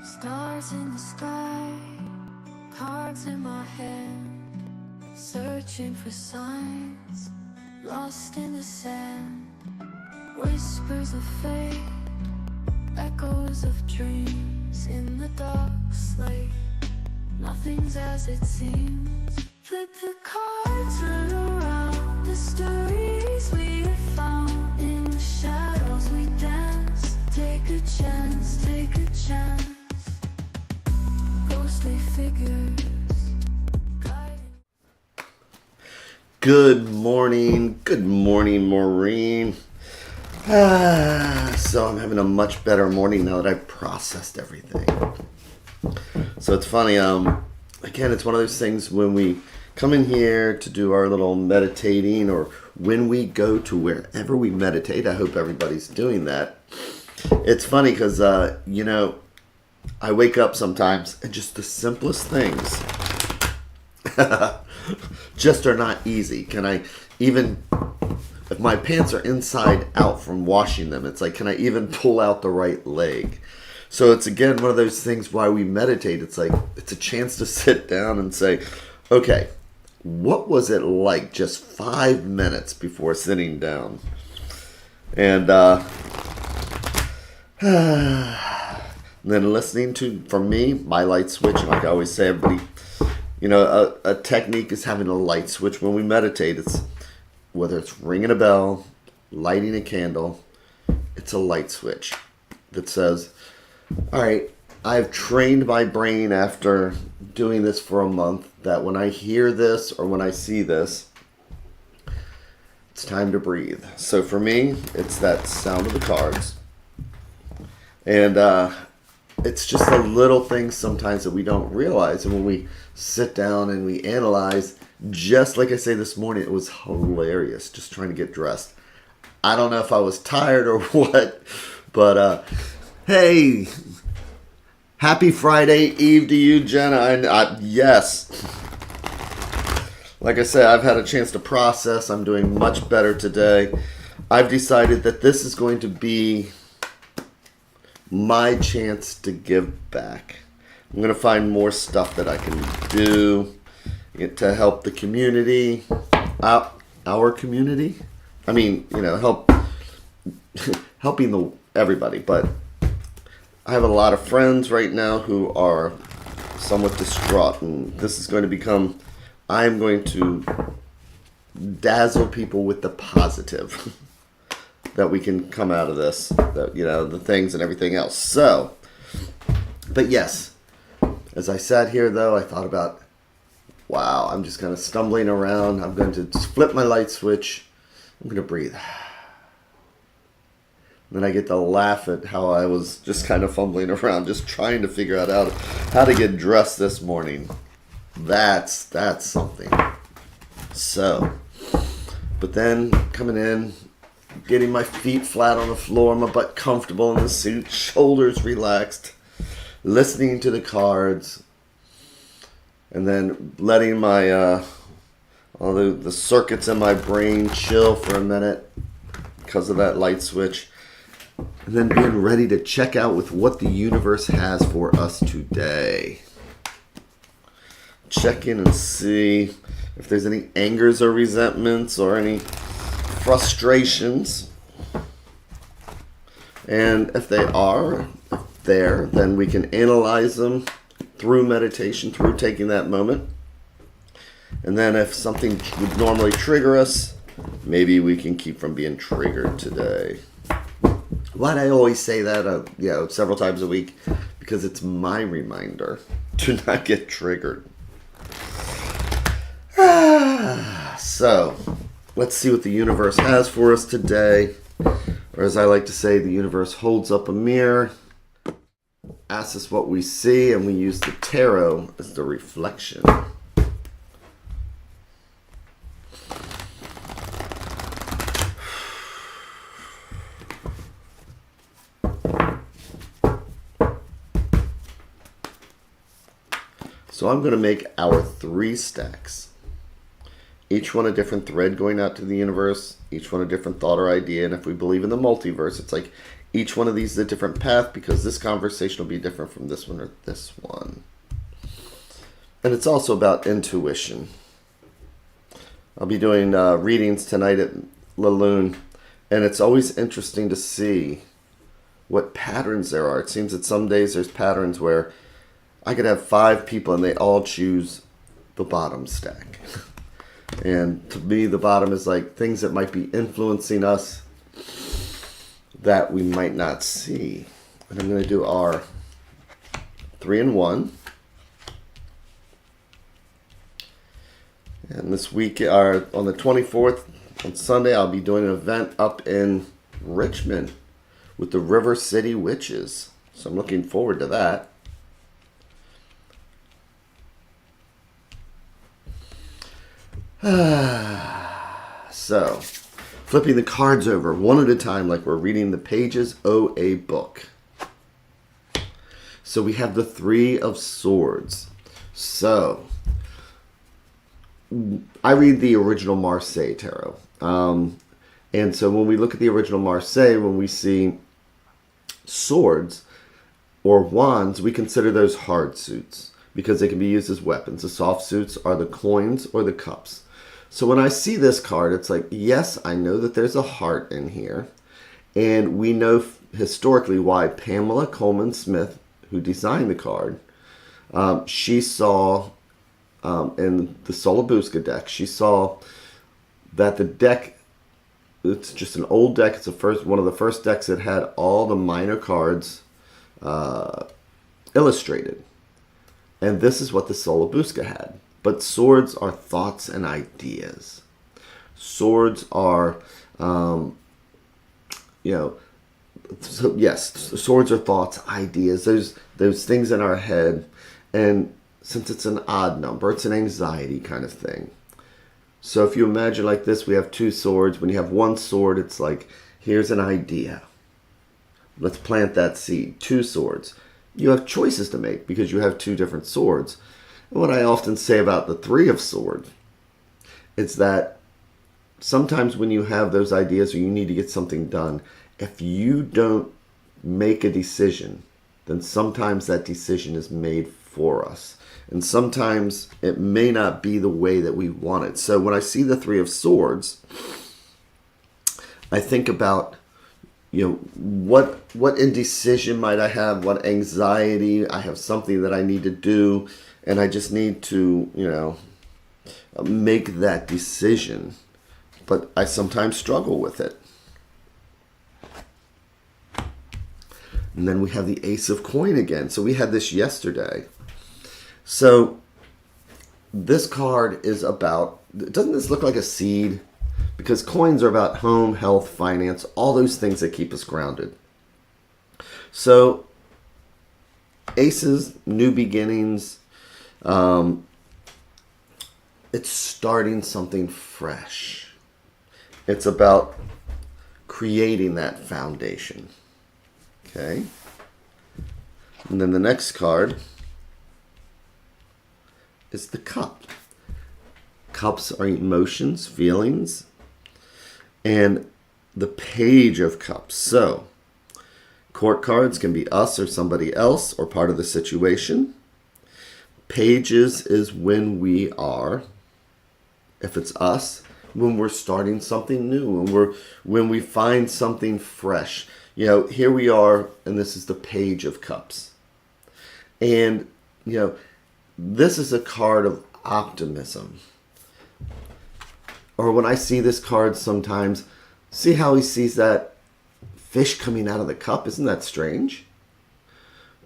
Stars in the sky, cards in my hand, searching for signs, lost in the sand. Whispers of fate, echoes of dreams in the dark slate. Nothing's as it seems. Flip the cards, turn around. The stories we have found in the shadows we dance. Take a chance, take a chance. Ghostly figures guiding. Good morning, Maureen. So I'm having a much better morning now that I've processed everything. So it's funny, again, it's one of those things when we come in here to do our little meditating, or when we go to wherever we meditate. I hope everybody's doing that. It's funny because, I wake up sometimes and just the simplest things just are not easy. Can I even, if my pants are inside out from washing them, it's like, can I even pull out the right leg? So it's, again, one of those things why we meditate. It's like, it's a chance to sit down and say, okay, what was it like just 5 minutes before sitting down? And then listening to, for me, my light switch. And like I always say, everybody, a technique is having a light switch when we meditate. It's whether it's ringing a bell, lighting a candle, it's a light switch that says, all right, I've trained my brain after doing this for a month that when I hear this or when I see this, it's time to breathe. So for me, it's that sound of the cards. And it's just the little things sometimes that we don't realize. And when we sit down and we analyze, just like I say this morning, it was hilarious just trying to get dressed. I don't know if I was tired or what, but hey, happy Friday Eve to you, Jenna. And yes, like I said, I've had a chance to process. I'm doing much better today. I've decided that this is going to be my chance to give back. I'm going to find more stuff that I can do to help the community, our community. I mean, helping everybody. But I have a lot of friends right now who are somewhat distraught, and this is going to become, I'm going to dazzle people with the positive that we can come out of this, the things and everything else. So, but yes, as I sat here though, I thought about, wow, I'm just kind of stumbling around. I'm going to just flip my light switch. I'm going to breathe. Then I get to laugh at how I was just kind of fumbling around, just trying to figure out how to get dressed this morning. That's something. So, but then coming in, getting my feet flat on the floor, my butt comfortable in the suit, shoulders relaxed, listening to the cards, and then letting my all the circuits in my brain chill for a minute because of that light switch, and then being ready to check out with what the universe has for us today. Check in and see if there's any angers or resentments or any frustrations, and if they are there, then we can analyze them through meditation, through taking that moment. And then if something would normally trigger us, maybe we can keep from being triggered today. Why do I always say that several times a week? Because it's my reminder to not get triggered. So let's see what the universe has for us today. Or as I like to say, the universe holds up a mirror, asks us what we see, and we use the tarot as the reflection. So I'm going to make our 3 stacks. Each one a different thread going out to the universe, each one a different thought or idea. And if we believe in the multiverse, it's like each one of these is a different path because this conversation will be different from this one or this one. And it's also about intuition. I'll be doing readings tonight at Laloon, and it's always interesting to see what patterns there are. It seems that some days there's patterns where I could have 5 people and they all choose the bottom stack. And to me, the bottom is like things that might be influencing us that we might not see. And I'm going to do our 3-in-1. And this week, on the 24th, on Sunday, I'll be doing an event up in Richmond with the River City Witches. So I'm looking forward to that. So, flipping the cards over one at a time like we're reading the pages of a book. So we have the 3 of Swords. So, I read the original Marseille Tarot. And so when we look at the original Marseille, when we see swords or wands, we consider those hard suits because they can be used as weapons. The soft suits are the coins or the cups. So when I see this card, it's like, yes, I know that there's a heart in here. And we know historically why Pamela Coleman Smith, who designed the card, she saw in the Solobuska deck, she saw that the deck, it's just an old deck. It's one of the first decks that had all the minor cards illustrated. And this is what the Solobuska had. But swords are thoughts and ideas. Swords are, so yes, swords are thoughts, ideas. There's those things in our head. And since it's an odd number, it's an anxiety kind of thing. So if you imagine like this, we have 2 swords. When you have 1 sword, it's like, here's an idea. Let's plant that seed. 2 swords. You have choices to make because you have 2 different swords. And what I often say about the 3 of Swords is that sometimes when you have those ideas or you need to get something done, if you don't make a decision, then sometimes that decision is made for us. And sometimes it may not be the way that we want it. So when I see the 3 of Swords, I think about, what indecision might I have? What anxiety? I have something that I need to do, and I just need to, make that decision. But I sometimes struggle with it. And then we have the Ace of Coin again. So we had this yesterday. So this card is about, doesn't this look like a seed? Because coins are about home, health, finance, all those things that keep us grounded. So aces, new beginnings, it's starting something fresh. It's about creating that foundation. Okay. And then the next card is the Cup. Cups are emotions, feelings, and the Page of Cups. So, court cards can be us or somebody else or part of the situation. Pages is when we are, if it's us, when we're starting something new, when we find something fresh. Here we are, and this is the Page of Cups. And, this is a card of optimism. Or when I see this card sometimes, see how he sees that fish coming out of the cup? Isn't that strange?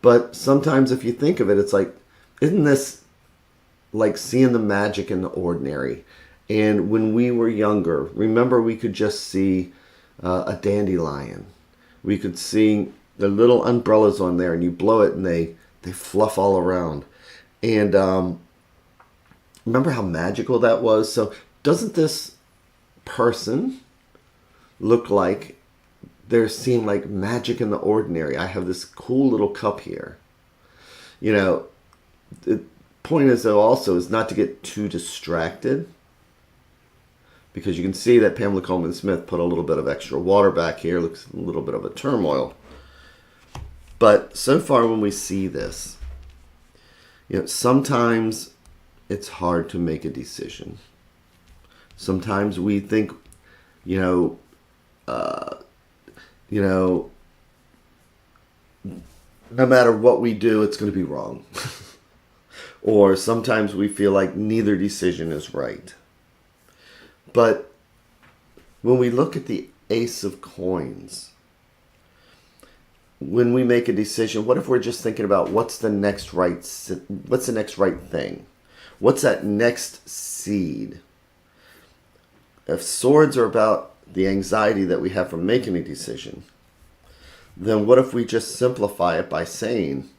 But sometimes if you think of it, it's like, isn't this like seeing the magic in the ordinary? And when we were younger, remember we could just see a dandelion. We could see the little umbrellas on there, and you blow it and they fluff all around. And remember how magical that was? So doesn't this person look like there seem like magic in the ordinary? I have this cool little cup here. The point is though also is not to get too distracted, because you can see that Pamela Coleman Smith put a little bit of extra water back here. Looks a little bit of a turmoil. But so far when we see this, sometimes it's hard to make a decision. Sometimes we think, you know, no matter what we do, it's going to be wrong. Or sometimes we feel like neither decision is right. But when we look at the Ace of Coins, when we make a decision, what if we're just thinking about what's the next right thing? What's that next seed? If swords are about the anxiety that we have from making a decision, then what if we just simplify it by saying,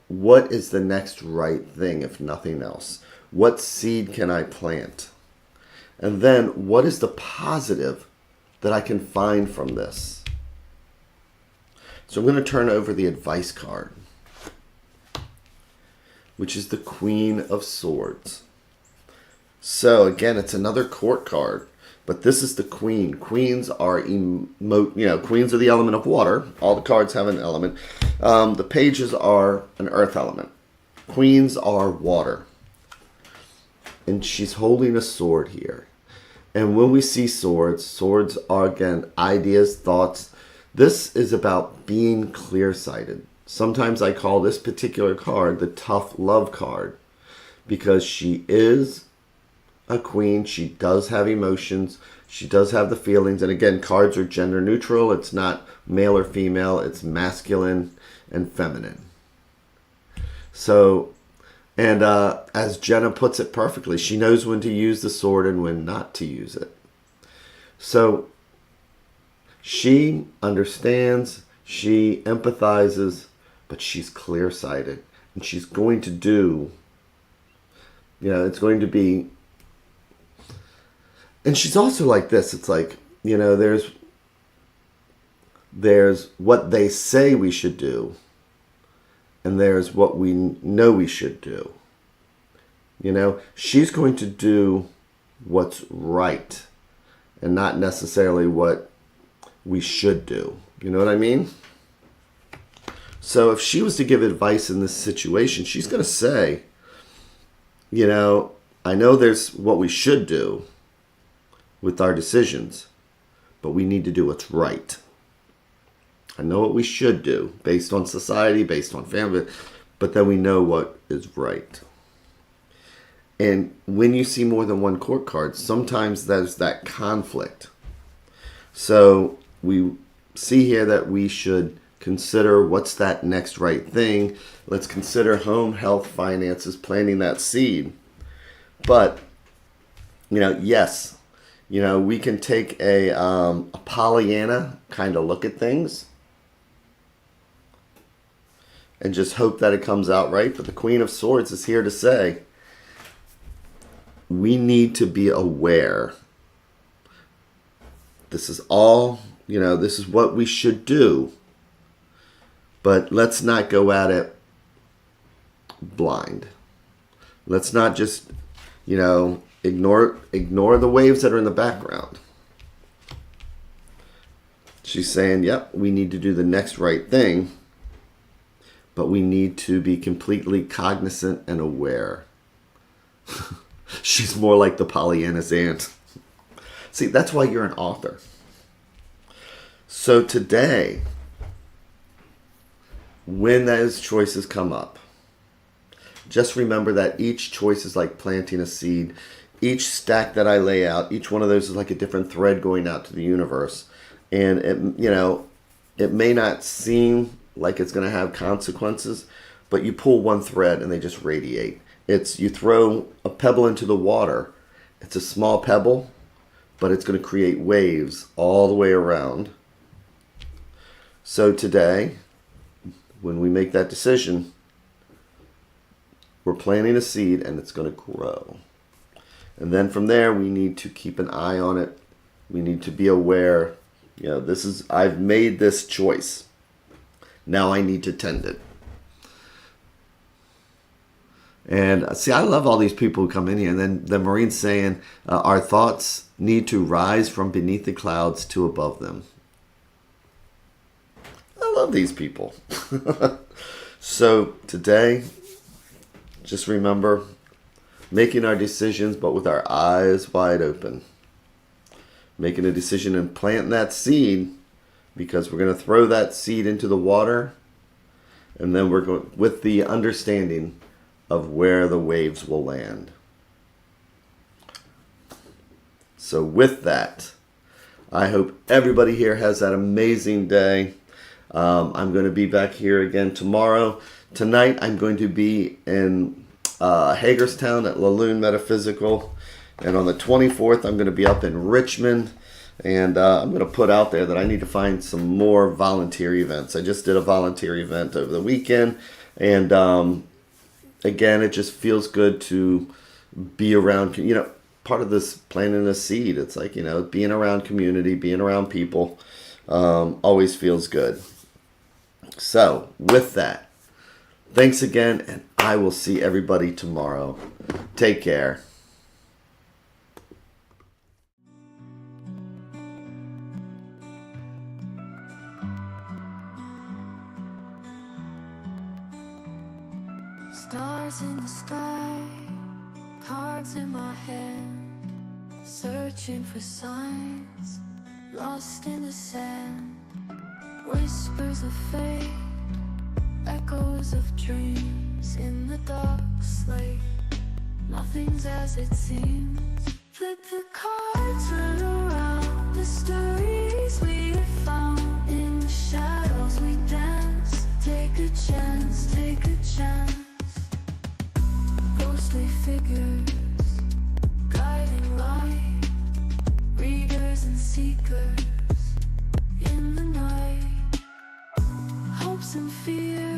what is the next right thing, if nothing else? What seed can I plant? And then what is the positive that I can find from this? So I'm going to turn over the advice card, which is the Queen of Swords. So again, it's another court card, but this is the Queen. Queens are queens are the element of water. All the cards have an element. The pages are an earth element. Queens are water. And she's holding a sword here. And when we see swords, swords are, again, ideas, thoughts. This is about being clear-sighted. Sometimes I call this particular card the tough love card, because she is a queen. She does have emotions. She does have the feelings. And again, cards are gender neutral. It's not male or female. It's masculine and feminine. So, and as Jenna puts it perfectly, she knows when to use the sword and when not to use it. So she understands, she empathizes, but she's clear-sighted. And she's going to do, it's going to be. And she's also like this. It's like, there's what they say we should do, and there's what we know we should do. She's going to do what's right and not necessarily what we should do. You know what I mean? So if she was to give advice in this situation, she's going to say, I know there's what we should do with our decisions, but we need to do what's right. I know what we should do based on society, based on family, but then we know what is right. And when you see more than one court card, sometimes there's that conflict. So we see here that we should consider what's that next right thing. Let's consider home, health, finances, planting that seed. But, yes, we can take a Pollyanna kind of look at things and just hope that it comes out right. But the Queen of Swords is here to say, we need to be aware. This is all, this is what we should do. But let's not go at it blind. Let's not just, ignore the waves that are in the background. She's saying, yep, we need to do the next right thing, but we need to be completely cognizant and aware. She's more like the Pollyanna's aunt. See, that's why you're an author. So today, when those choices come up, just remember that each choice is like planting a seed. Each stack that I lay out, each one of those is like a different thread going out to the universe. And it may not seem like it's going to have consequences, but you pull one thread and they just radiate. You throw a pebble into the water. It's a small pebble, but it's going to create waves all the way around. So today, when we make that decision, we're planting a seed and it's going to grow. And then from there, we need to keep an eye on it. We need to be aware, I've made this choice. Now I need to tend it. And see, I love all these people who come in here. And then the Marine's saying, our thoughts need to rise from beneath the clouds to above them. love these people. So today, just remember, making our decisions, but with our eyes wide open. Making a decision and planting that seed, because we're going to throw that seed into the water, and then we're going with the understanding of where the waves will land. So with that, I hope everybody here has that amazing day. I'm going to be back here again tomorrow. Tonight, I'm going to be in Hagerstown at Laloon Metaphysical. And on the 24th, I'm going to be up in Richmond. And I'm going to put out there that I need to find some more volunteer events. I just did a volunteer event over the weekend. And again, it just feels good to be around, part of this planting a seed. It's like, being around community, being around people always feels good. So with that, thanks again, and I will see everybody tomorrow. Take care. Stars in the sky, cards in my hand, searching for signs, lost in the sand. Whispers of fate, echoes of dreams in the dark slate. Nothing's as it seems. Flip the cards, turn around. The stories we have found in the shadows we dance. Take a chance, take a chance. Ghostly figures, guiding light. Readers and seekers in the night. Hopes and fears.